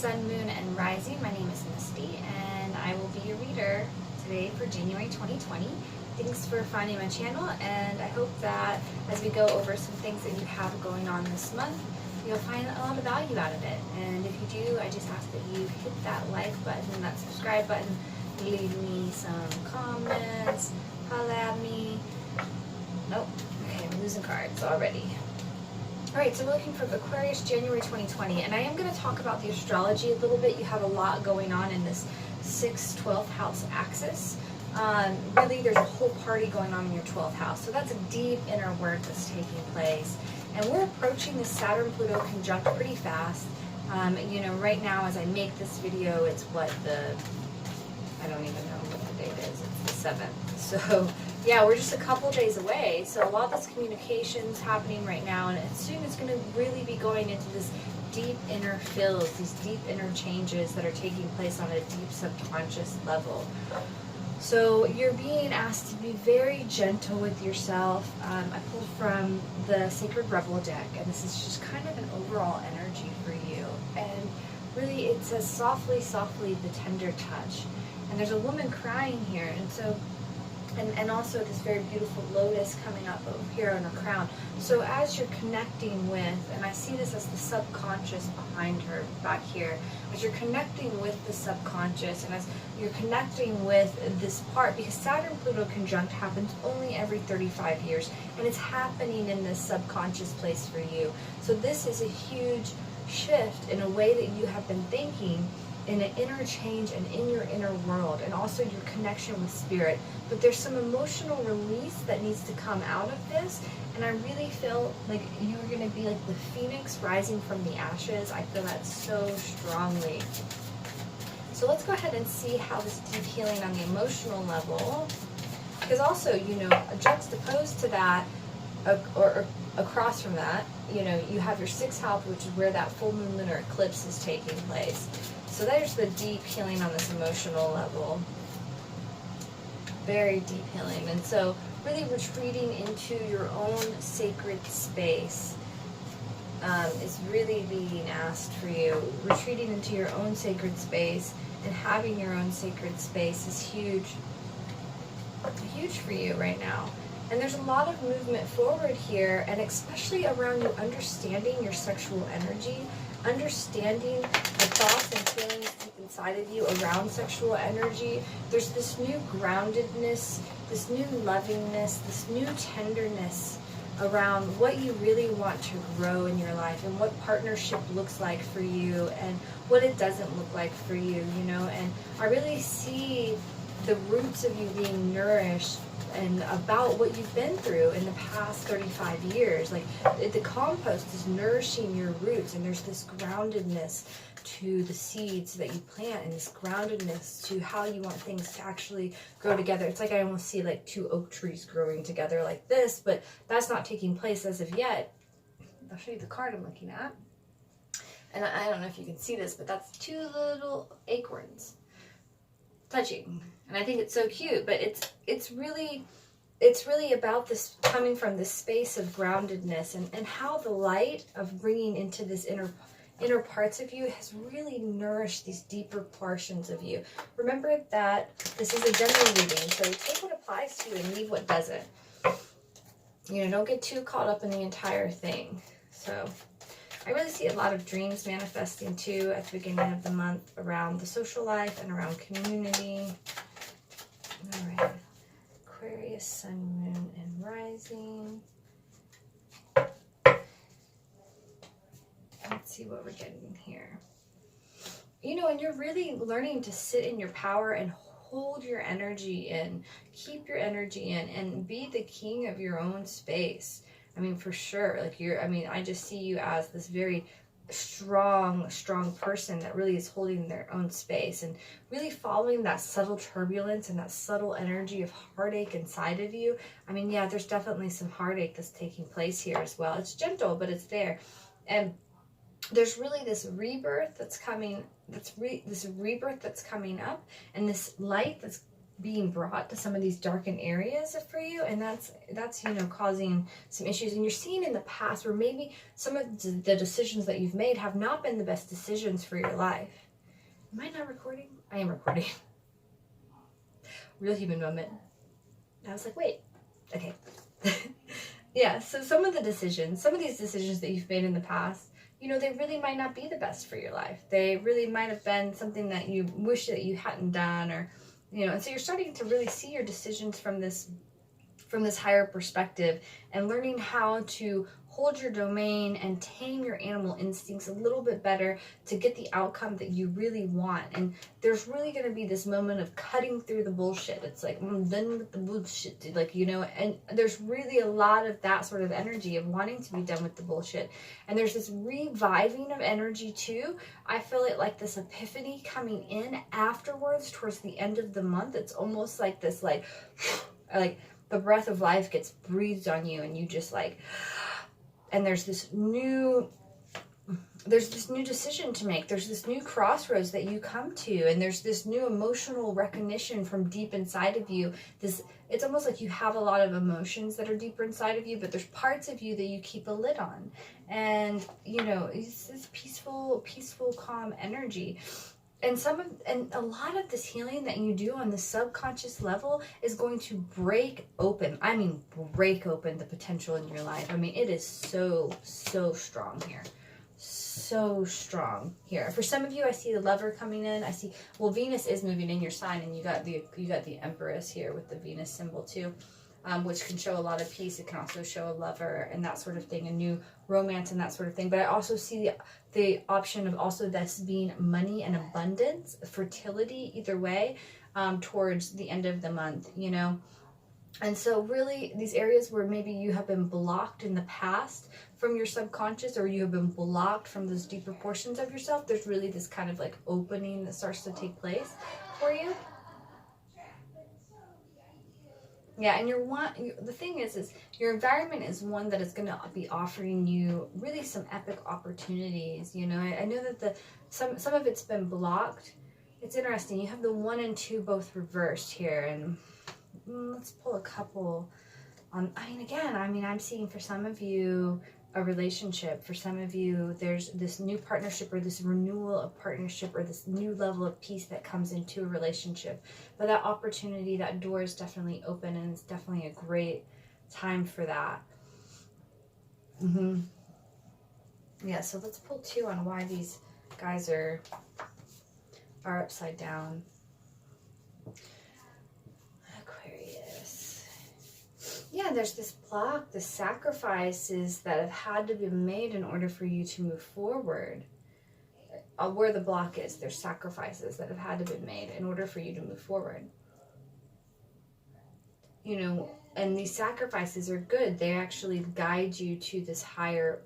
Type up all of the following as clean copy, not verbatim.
Sun, Moon, and Rising. My name is Misty, and I will be your reader today for January 2020. Thanks for finding my channel, and I hope that as we go over some things that you have going on this month, you'll find a lot of value out of it. And if you do, I just ask that you hit that like button and that subscribe button, leave me some comments, holla at me. Nope, okay, I'm losing cards already. Alright, so we're looking for Aquarius January 2020, and I am going to talk about the astrology a little bit. You have a lot going on in this 6th, 12th house axis. Really, there's a whole party going on in your 12th house, so that's a deep inner work that's taking place. And we're approaching the Saturn-Pluto conjunct pretty fast. You know, right now as I make this video, it's what I don't even know what the date is. It's the 7th. So yeah, we're just a couple days away. So a lot of this communication's happening right now, and soon it's going to really be going into this deep inner fills, these deep inner changes that are taking place on a deep subconscious level. So you're being asked to be very gentle with yourself. I pulled from the Sacred Rebel deck, and this is just kind of an overall energy for you. And really it says softly, softly, the tender touch. And there's a woman crying here, and so and also this very beautiful lotus coming up over here on her crown. So as you're connecting with, and I see this as the subconscious behind her back here, as you're connecting with the subconscious and as you're connecting with this part, because Saturn-Pluto conjunct happens only every 35 years, and it's happening in this subconscious place for you. So this is a huge shift in a way that you have been thinking, in an inner change and in your inner world, and also your connection with spirit. But there's some emotional release that needs to come out of this, and I really feel like you're going to be like the phoenix rising from the ashes. I feel that so strongly. So let's go ahead and see how this deep healing on the emotional level, because also, you know, juxtaposed to that, or across from that, you know, you have your 6th house, which is where that full moon lunar eclipse is taking place. So there's the deep healing on this emotional level. Very deep healing. And so really retreating into your own sacred space is really being asked for you. Retreating into your own sacred space and having your own sacred space is huge. Huge for you right now. And there's a lot of movement forward here, and especially around you understanding your sexual energy, understanding the thoughts and feelings deep inside of you around sexual energy. There's this new groundedness, this new lovingness, this new tenderness around what you really want to grow in your life, and what partnership looks like for you, and what it doesn't look like for you, you know. And I really see the roots of you being nourished and about what you've been through in the past 35 years. Like, the compost is nourishing your roots, and there's this groundedness to the seeds that you plant, and this groundedness to how you want things to actually grow together. It's like I almost see like 2 oak trees growing together like this, but that's not taking place as of yet. I'll show you the card I'm looking at. And I don't know if you can see this, but that's 2 little acorns touching, and I think it's so cute. But it's really about this coming from this space of groundedness, and how the light of bringing into this inner parts of you has really nourished these deeper portions of you. Remember that this is a general reading, so take what applies to you and leave what doesn't. You know, don't get too caught up in the entire thing. So I really see a lot of dreams manifesting too at the beginning of the month around the social life and around community. All right, Aquarius, Sun, Moon, and Rising. Let's see what we're getting here. You know, and you're really learning to sit in your power and hold your energy in, keep your energy in, and be the king of your own space. I mean, for sure, like I just see you as this very strong person that really is holding their own space and really following that subtle turbulence and that subtle energy of heartache inside of you. I mean, yeah, there's definitely some heartache that's taking place here as well. It's gentle, but it's there. And there's really this rebirth that's coming, this rebirth that's coming up, and this light that's being brought to some of these darkened areas for you, and that's you know, causing some issues. And you're seeing in the past where maybe some of the decisions that you've made have not been the best decisions for your life. Am I not recording? I am recording. Real human moment. I was like, wait, okay. Yeah, so some of these decisions that you've made in the past, you know, they really might not be the best for your life. They really might have been something that you wish that you hadn't done, or, you know, and so you're starting to really see your decisions from this higher perspective, and learning how to hold your domain and tame your animal instincts a little bit better to get the outcome that you really want. And there's really going to be this moment of cutting through the bullshit. It's like, I'm done with the bullshit, dude. Like, you know, and there's really a lot of that sort of energy of wanting to be done with the bullshit. And there's this reviving of energy too. I feel it like this epiphany coming in afterwards towards the end of the month. It's almost like this, like the breath of life gets breathed on you, and you just like, and there's this new decision to make. There's this new crossroads that you come to, and there's this new emotional recognition from deep inside of you. It's almost like you have a lot of emotions that are deeper inside of you, but there's parts of you that you keep a lid on. And, you know, it's this peaceful, calm energy. And a lot of this healing that you do on the subconscious level is going to break open the potential in your life. I mean, it is so strong here. So strong here. For some of you, I see the Lover coming in. I see, well, Venus is moving in your sign, and you got the Empress here with the Venus symbol too. Which can show a lot of peace. It can also show a lover and that sort of thing, a new romance and that sort of thing. But I also see the option of also this being money and abundance, fertility, either way, towards the end of the month, you know. And so really these areas where maybe you have been blocked in the past from your subconscious, or you have been blocked from those deeper portions of yourself, there's really this kind of like opening that starts to take place for you. Yeah, and the thing is your environment is one that is going to be offering you really some epic opportunities. You know, I know that some of it's been blocked. It's interesting. You have the 1 and 2 both reversed here, and let's pull a couple. I'm seeing for some of you a relationship. For some of you, there's this new partnership, or this renewal of partnership, or this new level of peace that comes into a relationship. But that opportunity, that door is definitely open, and it's definitely a great time for that. Yeah, so let's pull 2 on why these guys are upside down. Yeah, there's this block, the sacrifices that have had to be made in order for you to move forward. Where the block is, there's sacrifices that have had to be made in order for you to move forward. You know, and these sacrifices are good. They actually guide you to this higher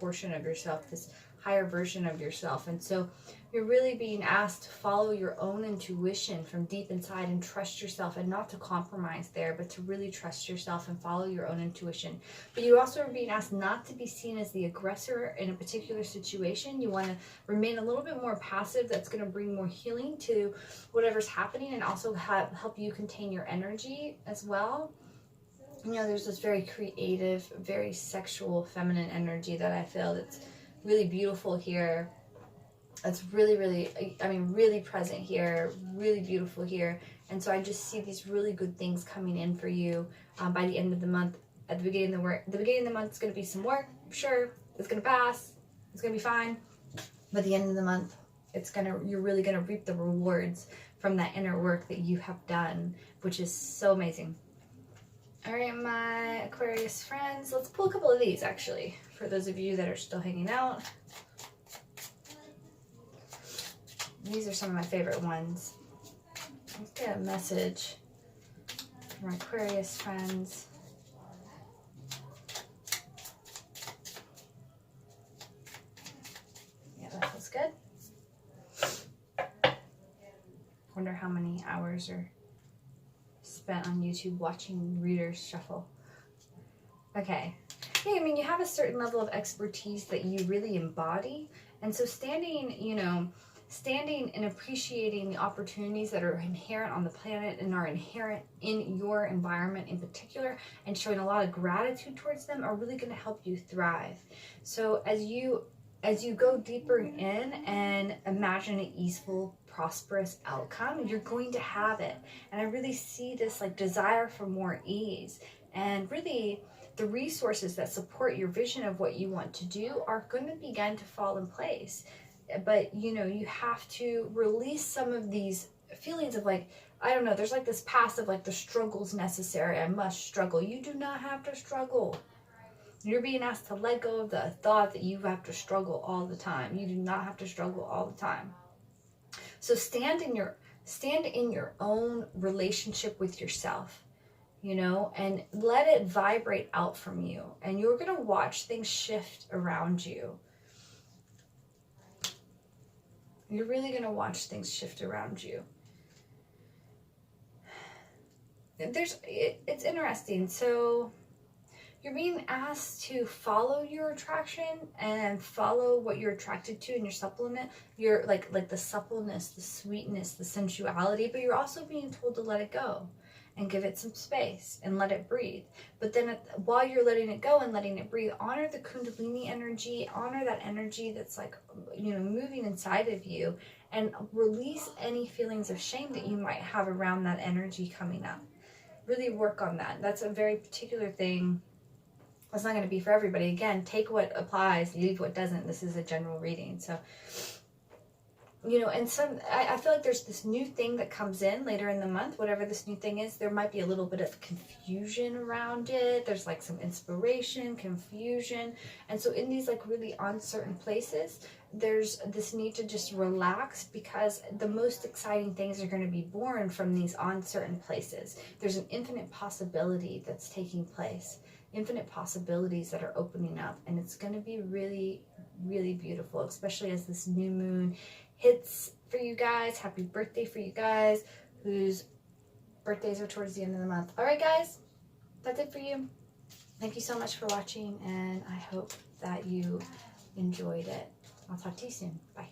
portion of yourself, this higher version of yourself. And so you're really being asked to follow your own intuition from deep inside and trust yourself, and not to compromise there, but to really trust yourself and follow your own intuition. But you also are being asked not to be seen as the aggressor in a particular situation. You want to remain a little bit more passive. That's going to bring more healing to whatever's happening, and also help you contain your energy as well. You know, there's this very creative, very sexual, feminine energy that I feel that's really beautiful here. It's really present here, really beautiful here. And so I just see these really good things coming in for you by the end of the month. At the beginning of the month, it's going to be some work, sure. It's going to pass. It's going to be fine. By the end of the month, you're really going to reap the rewards from that inner work that you have done, which is so amazing. All right, my Aquarius friends, let's pull a couple of these, actually, for those of you that are still hanging out. These are some of my favorite ones. Let's get a message from my Aquarius friends. Yeah, that feels good. Wonder how many hours are spent on YouTube watching readers shuffle. Okay. Yeah, I mean, you have a certain level of expertise that you really embody. And so standing, you know, standing and appreciating the opportunities that are inherent on the planet and are inherent in your environment in particular, and showing a lot of gratitude towards them are really going to help you thrive. So as you go deeper in and imagine an easeful, prosperous outcome, you're going to have it. And I really see this like desire for more ease, and really the resources that support your vision of what you want to do are going to begin to fall in place. But you know, you have to release some of these feelings of like, I don't know, there's like this past of like the struggle's necessary, I must struggle. You do not have to struggle. You're being asked to let go of the thought that you have to struggle all the time. You do not have to struggle all the time. So stand in your own relationship with yourself, you know, and let it vibrate out from you. And you're going to watch things shift around you. You're really going to watch things shift around you. It's interesting. So you're being asked to follow your attraction and follow what you're attracted to in your supplement. You're like the suppleness, the sweetness, the sensuality, but you're also being told to let it go and give it some space and let it breathe. But then while you're letting it go and letting it breathe, honor the Kundalini energy, honor that energy that's like, you know, moving inside of you, and release any feelings of shame that you might have around that energy coming up. Really work on that. That's a very particular thing. It's not going to be for everybody. Again, take what applies, leave what doesn't. This is a general reading. So, you know, and I feel like there's this new thing that comes in later in the month. Whatever this new thing is, there might be a little bit of confusion around it. There's like some inspiration, confusion. And so in these like really uncertain places, there's this need to just relax, because the most exciting things are going to be born from these uncertain places. There's an infinite possibility that's taking place. Infinite possibilities that are opening up, and it's going to be really, really beautiful, especially as this new moon hits for you guys. Happy birthday for you guys whose birthdays are towards the end of the month. All right, guys, that's it for you. Thank you so much for watching, and I hope that you enjoyed it. I'll talk to you soon. Bye.